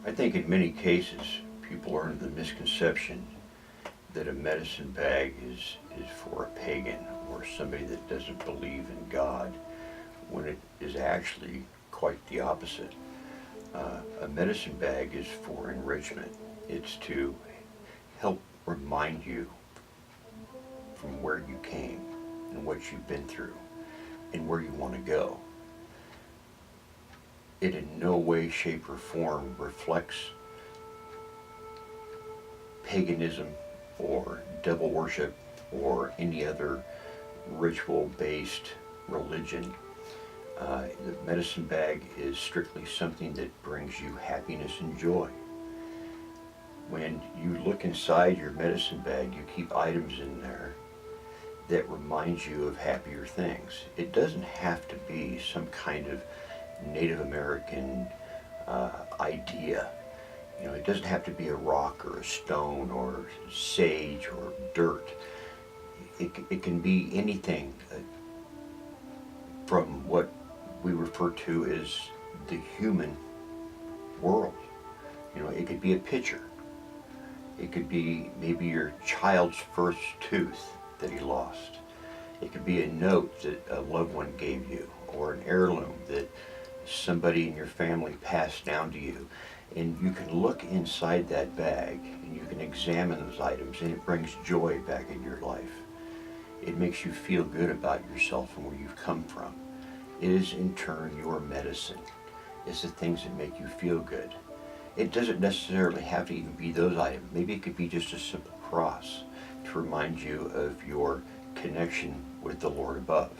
I think in many cases, people are under the misconception that a medicine bag is for a pagan or somebody that doesn't believe in God, when it is actually quite the opposite. A medicine bag is for enrichment. It's to help remind you from where you came and what you've been through and where you want to go. It in no way, shape, or form reflects paganism or devil worship or any other ritual-based religion. The medicine bag is strictly something that brings you happiness and joy. When you look inside your medicine bag, you keep items in there that remind you of happier things. It doesn't have to be some kind of Native American idea. You know, it doesn't have to be a rock or a stone or sage or dirt. It can be anything from what we refer to as the human world. You know, it could be a picture. It could be maybe your child's first tooth that he lost. It could be a note that a loved one gave you, or an heirloom that somebody in your family passed down to you. And you can look inside that bag and you can examine those items, and it brings joy back in your life. It makes you feel good about yourself and where you've come from. It is in turn your medicine. It's the things that make you feel good. It doesn't necessarily have to even be those items. Maybe it could be just a simple cross to remind you of your connection with the Lord above.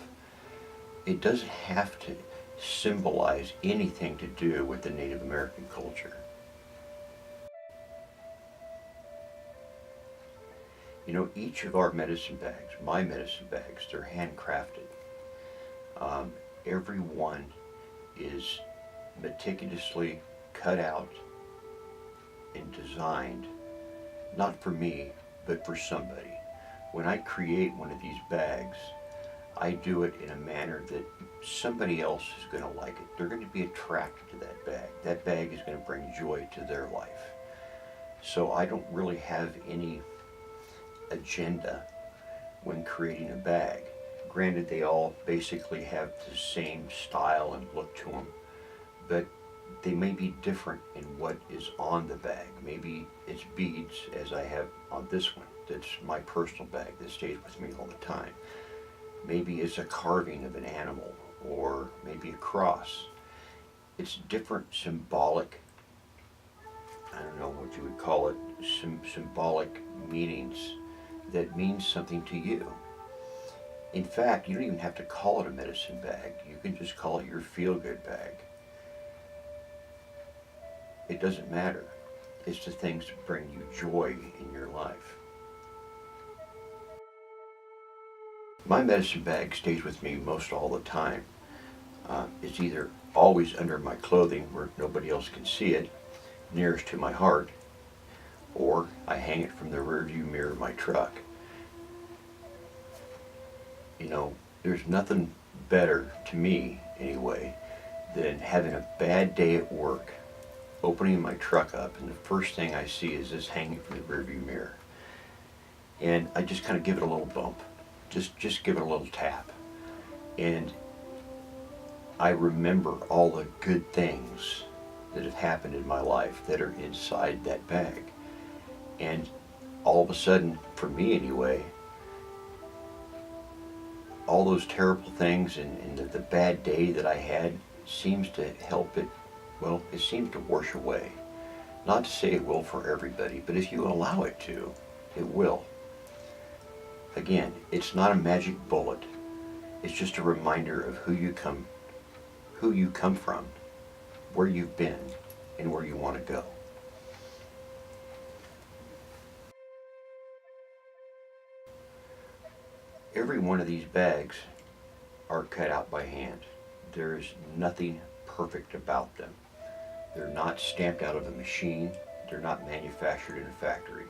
It doesn't have to symbolize anything to do with the Native American culture. You know, each of our medicine bags, my medicine bags, they're handcrafted. Every one is meticulously cut out and designed, not for me, but for somebody. When I create one of these bags, I do it in a manner that somebody else is going to like it. They're going to be attracted to that bag. That bag is going to bring joy to their life. So I don't really have any agenda when creating a bag. Granted, they all basically have the same style and look to them, but they may be different in what is on the bag. Maybe it's beads, as I have on this one. That's my personal bag that stays with me all the time. Maybe it's a carving of an animal, or maybe a cross. It's different symbolic, I don't know what you would call it, symbolic meanings that means something to you. In fact, you don't even have to call it a medicine bag. You can just call it your feel-good bag. It doesn't matter. It's the things that bring you joy in your life. My medicine bag stays with me most all the time. It's either always under my clothing where nobody else can see it, nearest to my heart, or I hang it from the rearview mirror of my truck. You know, there's nothing better, to me anyway, than having a bad day at work, opening my truck up, and the first thing I see is this hanging from the rearview mirror. And I just kind of give it a little bump, just give it a little tap. And I remember all the good things that have happened in my life that are inside that bag. And all of a sudden, for me anyway, all those terrible things and the bad day that I had seems to help it, well, it seems to wash away. Not to say it will for everybody, but if you allow it to, it will. Again, it's not a magic bullet. It's just a reminder of who you come from, where you've been, and where you want to go. Every one of these bags are cut out by hand. There's nothing perfect about them. They're not stamped out of a machine. They're not manufactured in a factory.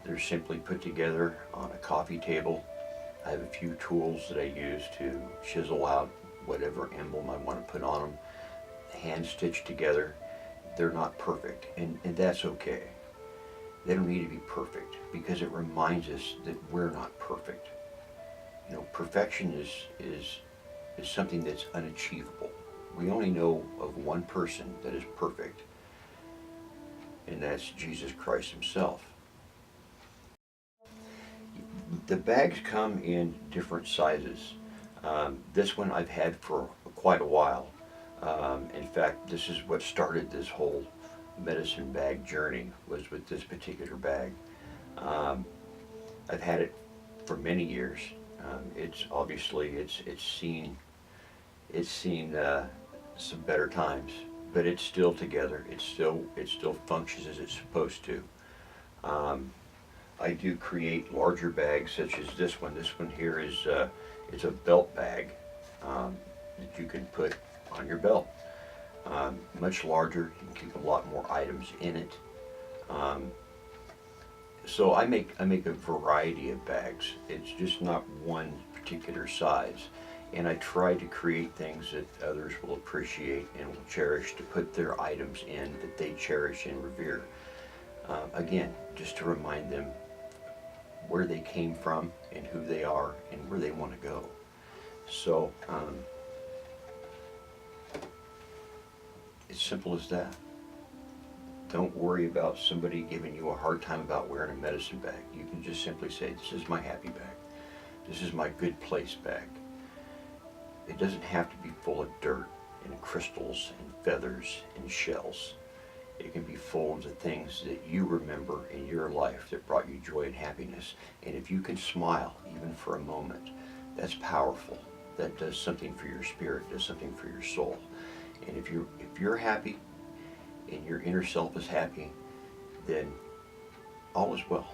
They're simply put together on a coffee table. I have a few tools that I use to chisel out whatever emblem I want to put on them, hand stitched together. they're not perfect, and that's okay. They don't need to be perfect because it reminds us that we're not perfect. You know, perfection is something that's unachievable. We only know of one person that is perfect, and that's Jesus Christ himself. The bags come in different sizes. This one I've had for quite a while. In fact, this is what started this whole medicine bag journey, was with this particular bag. Um, I've had it for many years. It's obviously it's seen some better times, but it's still together. It still functions as it's supposed to. Um, I do create larger bags such as this one. This one here is it's a belt bag that you can put on your belt. Much larger. You can keep a lot more items in it. Um, so I make a variety of bags. It's just not one particular size. And I try to create things that others will appreciate and will cherish, to put their items in that they cherish and revere. Again, just to remind them where they came from and who they are and where they want to go. So it's simple as that. Don't worry about somebody giving you a hard time about wearing a medicine bag. You can just simply say, this is my happy bag. This is my good place bag. It doesn't have to be full of dirt and crystals and feathers and shells. It can be full of the things that you remember in your life that brought you joy and happiness. And if you can smile even for a moment, that's powerful. That does something for your spirit, does something for your soul. And if you're happy and your inner self is happy, then all is well.